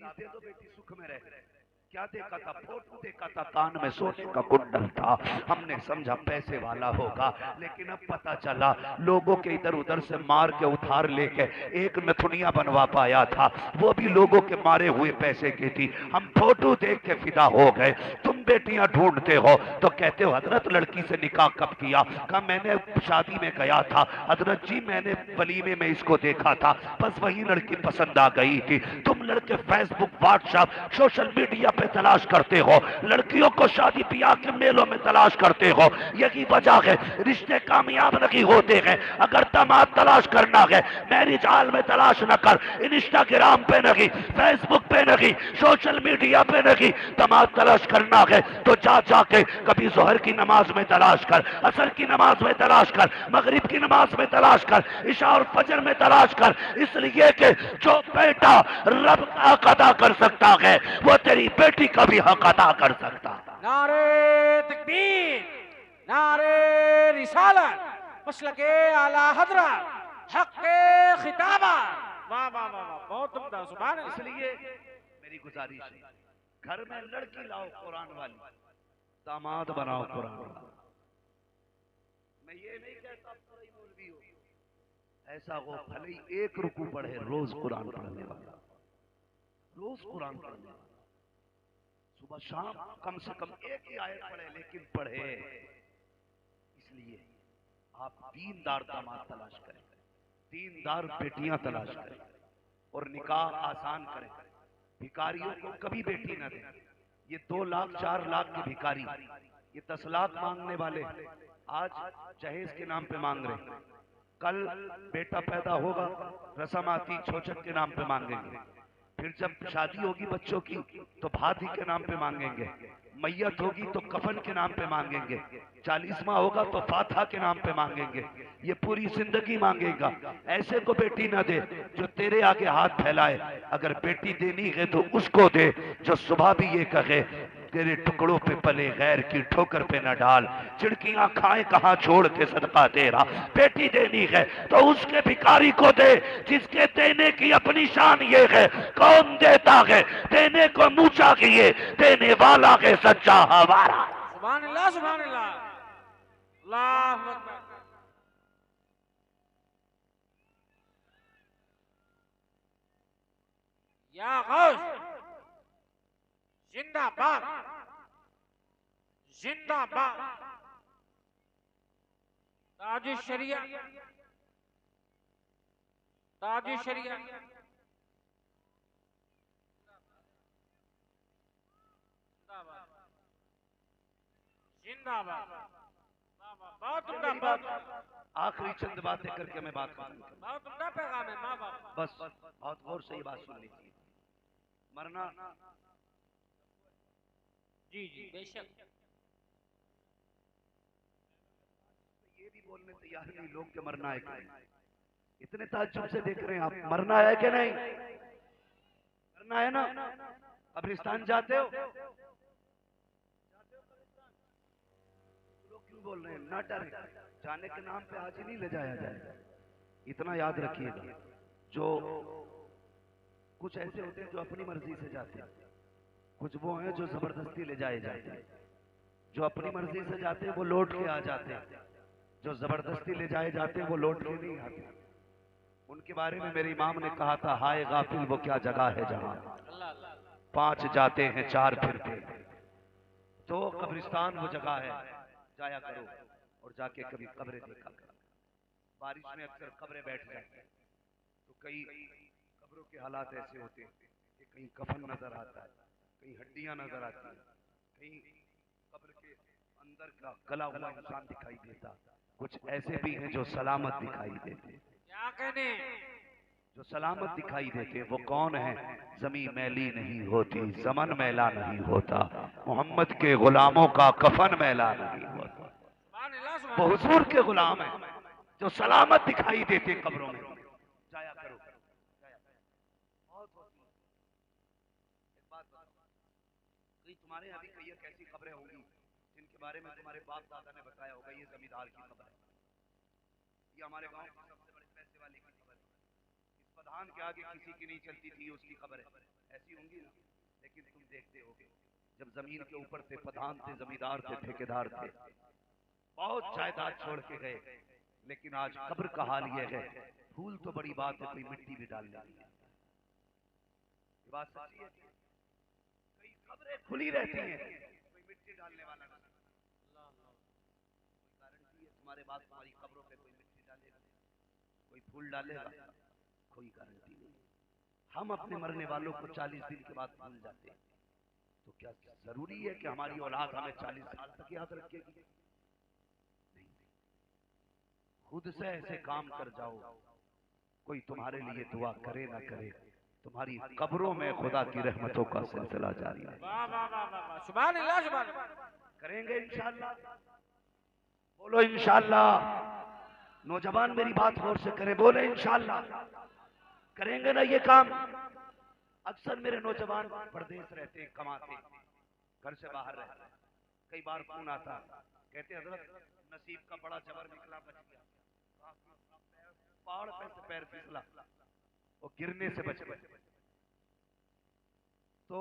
ताबीज दे दो बेटी सुख में रहे। क्या देखा था? फोटो देखा था, कान में सोने का कुंडल था। हमने समझा पैसे वाला होगा, लेकिन अब पता चला लोगों के इधर उधर से मार के उधार लेके एक नथुनिया बनवा पाया था, वो भी लोगों के मारे हुए पैसे की थी। हम फोटो देख के फिदा हो गए। तुम बेटियां ढूंढते हो तो कहते हो हजरत लड़की से निकाह कब किया? कहा मैंने शादी में गया था हजरत जी, मैंने वलीमे में इसको देखा था, बस वही लड़की पसंद आ गई थी। तुम लड़के फेसबुक व्हाट्सएप सोशल मीडिया पे तलाश करते हो, लड़कियों को शादी ब्याह के मेलों में तलाश करते हो। यही वजह है रिश्ते कामयाब नहीं होते हैं। अगर दामाद तलाश करना है, मैरिज हॉल में तलाश न कर, इंस्टाग्राम पे नहीं, फेसबुक पे नहीं, सोशल मीडिया पे नहीं। दामाद तलाश करना है तो जा जाके कभी जोहर की नमाज में तलाश कर, असर की नमाज में तलाश कर, मगरिब की नमाज में तलाश कर, इशा और फजर में तलाश कर। इसलिए कि जो बेटा रब का हक अदा कर सकता है, वो तेरी बेटी का भी हक अदा कर सकता है। नारे तकबीर, नारे रिसालत, मसलके आला हजरत, हक़्क़े खिताबा। वाह वाह वाह वाह, बहुत उम्दा, सुभान अल्लाह। इसलिए मेरी गुजारिश है, घर में लड़की लाओ कुरान वाली, दामाद बनाओ कुरान वाला। मैं ये नहीं कहता पूरा मौलवी हो, ऐसा हो भले ही एक रुकू पढ़े रोज कुरान पढ़ने वाला, रोज कुरान पढ़ने वाला, सुबह शाम कम से कम एक ही आयत पढ़े, लेकिन पढ़े। इसलिए आप दीनदार दामाद तलाश करें, दीनदार बेटियां तलाश करें और निकाह आसान करें। भिखारियों को कभी बेटी न दें। ये 2 लाख 4 लाख के भिखारी, ये 10 लाख मांगने वाले आज जहेज के नाम पे मांग रहे, कल बेटा पैदा होगा रस्म आती छोचक के नाम पे मांगेंगे, फिर जब शादी होगी बच्चों की तो भाती के नाम पे मांगेंगे, मैयत होगी तो कफन के नाम पे मांगेंगे, 40वां होगा तो फाथा के नाम पे मांगेंगे। ये पूरी जिंदगी मांगेगा। ऐसे को बेटी ना दे जो तेरे आगे हाथ फैलाए। अगर बेटी देनी है तो उसको दे जो सुबह भी ये कहे तेरे टुकड़ों पे पले गैर की ठोकर पे न डाल, चिड़कियां खाए कहां छोड़ के सदका तेरा। बेटी देनी है तो उसके भिखारी को दे जिसके देने की अपनी शान ये है। कौन देता है? देने को मुंह चाहिए, देने वाला है सच्चा हमारा। सुभान अल्लाह, सुभान अल्लाह, अल्लाहु अकबर। या गौस जिंदाबाद, जिंदाबाद। ताज शरिया, ताज शरिया, जिंदाबाद। बहुत उम्दा, बहुत आखिरी चंद बातें करके मैं बात करूंगा। बहुत उम्दा पैगाम है माँ बाप। बस बहुत गौर से ये बात सुन लीजिए। मरना जी जी बेशक। ये भी बोलने तैयार नहीं लोग के मरना है कि नहीं। इतने ताज्जुब से देख रहे हैं आप, मरना है कि नहीं? मरना है ना? कब्रिस्तान जाते हो? लोग क्यों बोल रहे हैं? ना डरे, जाने के नाम पे आज ही नहीं ले जाया जाएगा। इतना याद रखिएगा, जो कुछ ऐसे होते हैं जो अपनी मर्जी से जाते हैं, कुछ वो हैं जो जबरदस्ती ले जाए जाते हैं। जो अपनी मर्जी से जाते हैं वो लौट के आ जाते हैं, जो जबरदस्ती ले जाए जाते हैं वो लौट के नहीं आते। उनके बारे में मेरे इमाम ने कहा था, हाय गाफिल वो क्या जगह है जहां 5 जाते हैं 4 फिरते हैं। तो कब्रिस्तान वो जगह है, जाया करो और जाके कभी कब्रें देखा करो। बारिश में अक्सर कब्रें बैठ जाती हैं तो कई कब्रों के हालात ऐसे होते हैं कि कहीं कफन नजर आता है, कहीं हड्डियां नजर आती हैं, कहीं कब्र के अंदर का गला हुआ इंसान दिखाई देता। कुछ ऐसे भी हैं जो सलामत दिखाई देते। क्या कहने? जो सलामत दिखाई देते वो कौन है? जमीन मैली नहीं होती, जमन मैला नहीं होता, मोहम्मद के गुलामों का कफन मैला नहीं होता। सुभान अल्लाह, सुभान वो अल्लाह। हुजूर के गुलाम है जो सलामत दिखाई देते कब्रों में। जाया करो, जाया करो। बहुत एक बात बताओ, कहीं तुम्हारे यहाँ भी कई एक ऐसी खबरें होंगी जिनके बारे में तुम्हारे बाप दादा ने बताया होगा, ये जमींदार की खबर है, ये हमारे गांव की सबसे बड़े पैसे वाले की खबर है, इस प्रधान के आगे किसी की नहीं चलती थी उसकी खबर है। ऐसी होंगी دیکھتے ہو جب زمین کے اوپر سے پٹھان تھے، زمیندار تھے، ٹھیکیدار تھے، بہت جائیداد چھوڑ کے گئے، لیکن آج قبر کا حال یہ ہے، پھول تو بڑی بات ہے، کوئی مٹی بھی ڈال نہیں ہے۔ یہ بات سچی ہے، کئی قبریں کھلی رہتی ہیں، کوئی مٹی ڈالنے والا نہیں۔ کوئی گارنٹی ہے تمہارے بعد تمہاری قبروں پہ کوئی مٹی ڈالے گا، کوئی پھول ڈالے گا؟ کوئی گارنٹی نہیں۔ ہم اپنے مرنے والوں کو 40 دن کے بعد بھول جاتے ہیں، تو کیا ضروری ہے کہ ہماری اولاد ہمیں 40 سال تک یاد رکھے گی؟ نہیں۔ خود سے ایسے کام کر جاؤ، کوئی تمہارے لیے دعا کرے نہ کرے، تمہاری قبروں میں خدا کی رحمتوں کا سلسلہ جاری ہے۔ واہ واہ واہ واہ واہ، سبحان اللہ سبحان اللہ۔ کریں گے انشاءاللہ؟ بولو انشاءاللہ۔ نوجوان میری بات غور سے کریں، بولے انشاءاللہ۔ کریں گے نا یہ کام؟ اکثر میرے نوجوان پردیس رہتے ہیں، کماتے، گھر سے باہر رہتے ہیں، کئی بار فون آتا، کہتے حضرت نصیب کا بڑا جبر نکلا، بچ گیا، پہاڑ پہ سے پیر پھسلا، وہ گرنے سے بچ گئے۔ تو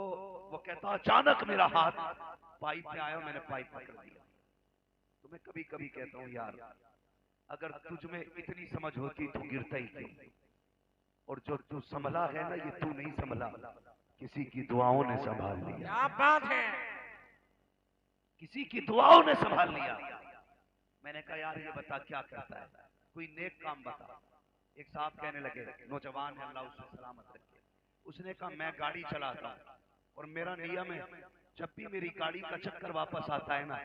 وہ کہتا اچانک میرا ہاتھ پائپ پہ آیا، میں نے پائپ پکڑ دیا۔ تو میں کبھی کبھی کہتا ہوں یار اگر تجھ میں اتنی سمجھ ہوتی تو گرتا ہی کیوں؟ اور جو تو سنبھلا ہے نا، یہ تو نہیں سنبھلا، کسی کی دعاؤں نے سنبھال لیا۔ کیا بات ہے، کسی کی دعاؤں نے سنبھال لیا۔ میں نے کہا یار یہ بتا کیا کرتا ہے، کوئی نیک کام بتا۔ ایک صاحب کہنے لگے، نوجوان ہے، اللہ اس سے سلامت رکھے، اس نے کہا میں گاڑی چلاتا ہوں اور میرا نیم ہے جب بھی میری گاڑی کا چکر واپس آتا ہے نا،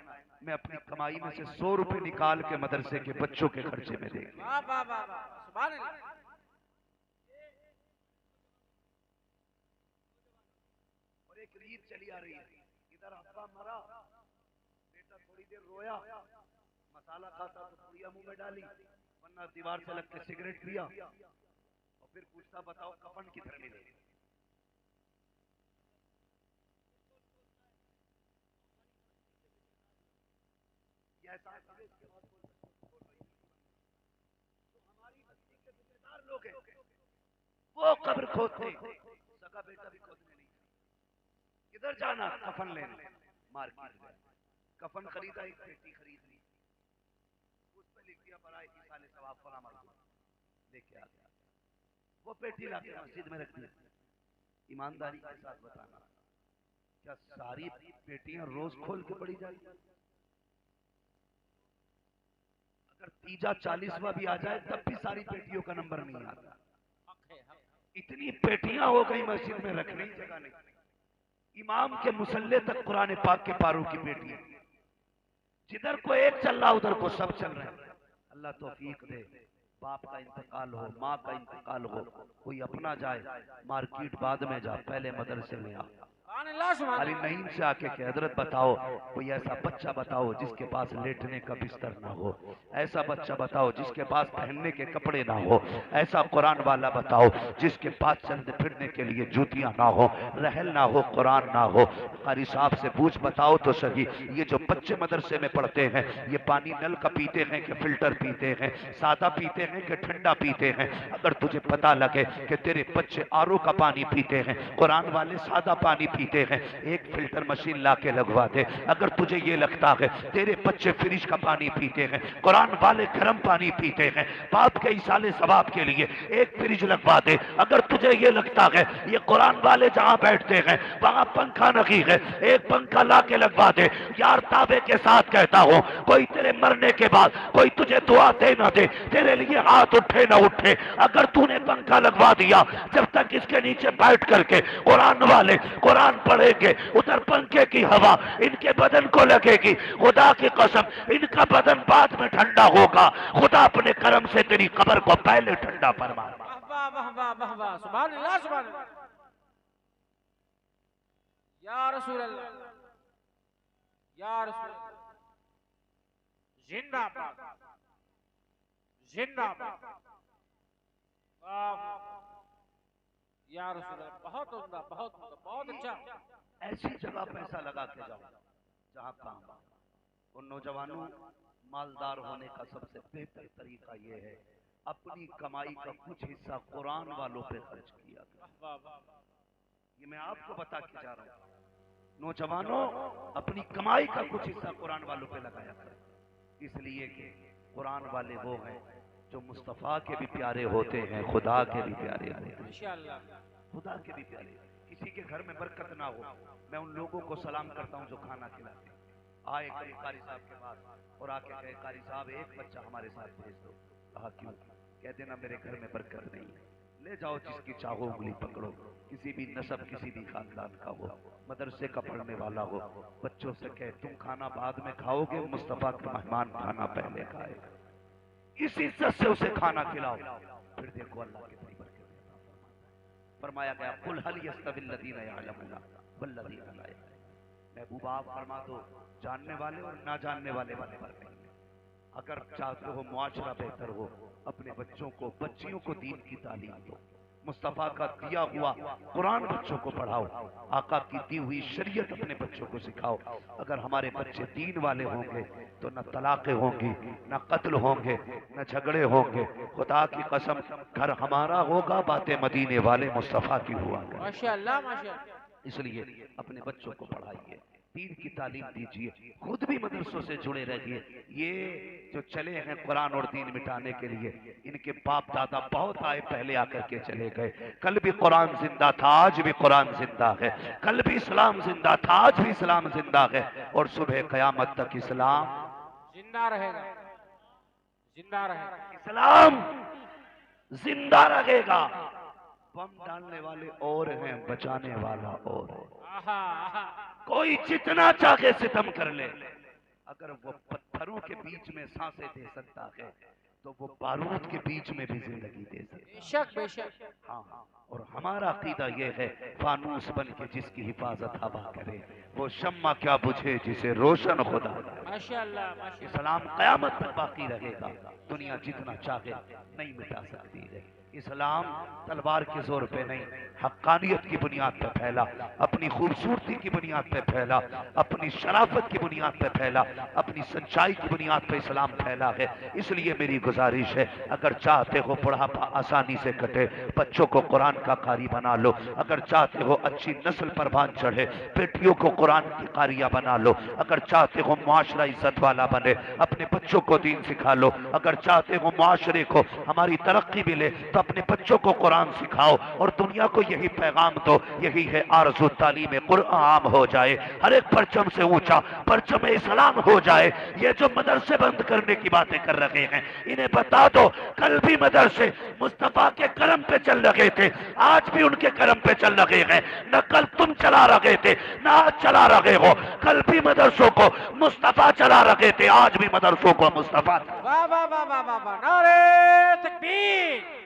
میں اپنی کمائی میں سے 100 روپے نکال کے مدرسے کے بچوں کے خرچے میں دے گا۔ واہ واہ واہ واہ، سبحان اللہ۔ اور ایک ریت چلی آ رہی ہے، ادھر ابا مرا، بیٹا تھوڑی دیر رویا، مسالہ کھاتا تو پڑیا منہ میں ڈالی، ورنہ دیوار سے لگ کے سگریٹ پیا، اور پھر پوچھتا بتاؤ کفن کدھر ملے؟ یہ احساس ہے اس کے بعد بول رہی تو ہماری بستی کے ذمہ دار لوگ ہیں، وہ قبر کھودتے، سگا بیٹا بھی کھودنے نہیں جاتا۔ کدھر جانا؟ کفن لینا، مارکیٹ گیا، کفن خریدا، ایک پیٹی خرید لی، اس پہ لکھ دیا برائے ایصال ثواب فلاں مرحوم، لے کے آ گیا، وہ پیٹی لا کے مسجد میں رکھ دی۔ ایمانداری کے ساتھ بتانا، کیا ساری پیٹیاں روز کھول کے پڑی جائیں؟ اگر تیجا 40واں بھی آ جائے تب بھی ساری پیٹیوں کا نمبر نہیں آتا۔ اتنی پیٹیاں ہو گئی مسجد میں، رکھنے کی جگہ نہیں۔ امام کے مصلے تک قرآن پاک کے پاروں کی پیٹی ہے، جدھر کو ایک چل رہا ادھر کو سب چل رہے ہیں۔ اللہ توفیق دے، باپ کا انتقال ہو، ماں کا انتقال ہو، کوئی اپنا جائے، مارکیٹ بعد میں جا، پہلے مدرسے میں آ۔ سبحان اللہ سبحان علی اللہ۔ نعیم سے آ کے کہ حضرت بتاؤ کوئی ایسا بچہ بتاؤ جس کے پاس لیٹنے کا بستر نہ ہو، ایسا بچہ بتاؤ جس کے پاس پہننے کے کپڑے نہ ہو، ایسا قرآن والا بتاؤ جس کے پاس چلنے پھرنے کے لیے جوتیاں نہ ہو، رحل نہ ہو، قرآن نہ ہو۔ قاری صاحب سے پوچھ بتاؤ تو صحیح، یہ جو بچے مدرسے میں پڑھتے ہیں یہ پانی نل کا پیتے ہیں کہ فلٹر پیتے ہیں، سادہ پیتے ہیں کہ ٹھنڈا پیتے ہیں؟ اگر تجھے پتہ لگے کہ تیرے بچے آرو کا پانی پیتے ہیں، قرآن والے سادہ پانی پیتے ہیں، ایک فلٹر مشین لا کے لگوا دے۔ اگر تجھے یہ لگتا ہے تیرے بچے فریج کا پانی پیتے ہیں، قرآن والے گرم پانی پیتے ہیں، باپ کے ایصال ثواب کے لیے ایک فریج لگوا دے۔ اگر تجھے یہ لگتا ہے یہ قرآن والے جہاں بیٹھتے ہیں وہاں پنکھا نہیں ہے، ایک پنکھا لا کے لگوا دے۔ یار دعوے کے ساتھ کہتا ہوں، کوئی تیرے مرنے کے بعد کوئی تجھے دعا دے نہ دے، تیرے لیے ہاتھ اٹھے نہ اٹھے، اگر تو نے پنکھا لگوا دیا، جب تک اس کے نیچے بیٹھ کر کے قرآن والے قرآن پڑھیں گے، ادھر پنکھے کی ہوا ان کے بدن کو لگے گی، خدا کی قسم ان کا بدن بعد میں ٹھنڈا ہوگا۔ خدا اپنے کرم سے تیری قبر کو پہلے ٹھنڈا فرما۔ واہ واہ واہ واہ واہ واہ، سبحان اللہ سبحان اللہ۔ یا رسول اللہ، یا رسول اللہ، زندہ باد، زندہ باد۔ واہ واہ، یا رسول اللہ، بہت عمدہ، بہت عمدہ، بہت اچھا۔ ایسی جگہ پیسہ لگا کے جاؤ جہاں کام آ۔ ان نوجوانوں، مالدار ہونے کا سب سے بہتر طریقہ یہ ہے اپنی کمائی کا کچھ حصہ قرآن والوں پہ خرچ کیا کرو۔ واہ واہ واہ، یہ میں آپ کو بتا کے جا رہا ہوں، नौजवानों अपनी कमाई का कुछ हिस्सा कुरान वालों पे लगाया करें, इसलिए कि कुरान वाले वो हैं जो मुस्तफ़ा के भी प्यारे होते हैं, खुदा के भी प्यारे होते हैं, माशाअल्लाह। खुदा के भी प्यारे। किसी के घर में बरकत ना हो, मैं उन लोगों को सलाम करता हूँ जो खाना खिलाते हैं। आए कभी कारी साहब के पास और आके कहे कारी साहब एक बच्चा हमारे साथ भेज दो। कहा क्यों? कहते ना मेरे घर में बरकत नहीं है। ले जाओ जिसकी चाहो उंगली पकड़ो, किसी भी नस्ब किसी भी खानदान का हो, मदरसे का पढ़ने वाला हो, बच्चों से कहे तुम खाना बाद में खाओगे, मुस्तफा के मेहमान खाना पहले खाएगा। इस इज्जत से उसे खाना खिलाओ, फिर देखो अल्लाह कितनी बरकत देता है। फरमाया गया कुल हल यस्तविल लदीना यअलमूना वल्लदीना ला यअलमून। महबूबा आप फरमा दो जानने वाले और ना जानने वाले फर्क नहीं है। अगर चाहते हो मुआशरा बेहतर हो, अपने बच्चों को बच्चियों को दीन की तालीम दो, मुस्तफ़ा का दिया हुआ कुरान बच्चों को पढ़ाओ, आका की दी हुई शरीयत अपने बच्चों को सिखाओ। अगर हमारे बच्चे दीन वाले होंगे तो न तलाक़ें होंगी, न कत्ल होंगे, न झगड़े होंगे। खुदा की कसम घर हमारा होगा, बातें मदीने वाले मुस्तफ़ा की हुआ करें। माशाअल्लाह माशाअल्लाह। इसलिए अपने बच्चों को पढ़ाइए, दीन की तालीम दीजिए, खुद भी मदरसों से जुड़े रहिए। ये जो चले हैं कुरान और दीन मिटाने के लिए, इनके बाप दादा बहुत आए पहले आकर के चले गए। कल भी कुरान जिंदा था, आज भी कुरान जिंदा है। कल भी इस्लाम जिंदा था, आज भी इस्लाम जिंदा है। और सुबह कयामत तक इस्लाम जिंदा रहेगा, जिंदा रहेगा। इस्लाम जिंदा रहेगा। बम डालने वाले और हैं, बचाने वाला और है। आहा, आहा। कोई जितना चाहे सितम कर ले, अगर वो पत्थरों के बीच में सांसें दे सकता है तो वो बारूद के बीच में भी जिंदगी दे सकता है। बेशक बेशक। हाँ, और हमारा अकीदा ये है फानूस बन के जिसकी हिफाजत हवा करे, वो शम्मा क्या बुझे जिसे रोशन खुदा करे। माशाअल्लाह माशाअल्लाह। इस्लाम कयामत तक बाकी रहेगा, दुनिया जितना चाहे नहीं मिटा सकती है। इस्लाम तलवार के जोर पे नहीं, हक्कानियत की बुनियाद पे फैला, अपनी खूबसूरती की बुनियाद पे फैला, अपनी शराफत की बुनियाद पे फैला, अपनी सच्चाई की बुनियाद पे इस्लाम फैला है। इसलिए मेरी गुजारिश है, अगर चाहते हो बुढ़ापा आसानी से कटे, बच्चों को कुरान का कारी बना लो। अगर चाहते हो अच्छी नस्ल पर भान चढ़े, बेटियों को कुरान की कारिया बना लो। अगर चाहते हो मुआशरा इज्जत वाला बने, अपने बच्चों को दीन सिखा लो। अगर चाहते हो मुआशरे को हमारी तरक्की मिले, तो अपने बच्चों को कुरान सिखाओ और दुनिया को यही पैगाम दो। यही है आरज़ू तालीम कुरान आम हो जाए, हर एक परचम से ऊंचा परचम इस्लाम हो जाए। ये जो मदरसे बंद करने की बातें कर रहे हैं, इन्हें बता दो कल भी मदरसे मुस्तफा के करम पे चल रहे थे, आज भी उनके करम पे चल रहे हैं। न कल तुम चला रहे थे, न आज चला रहे हो। कल भी मदरसों को मुस्तफा चला रहे थे, आज भी मदरसों को मुस्तफा। वाह वाह वाह वाह वाह, नारे तकबीर।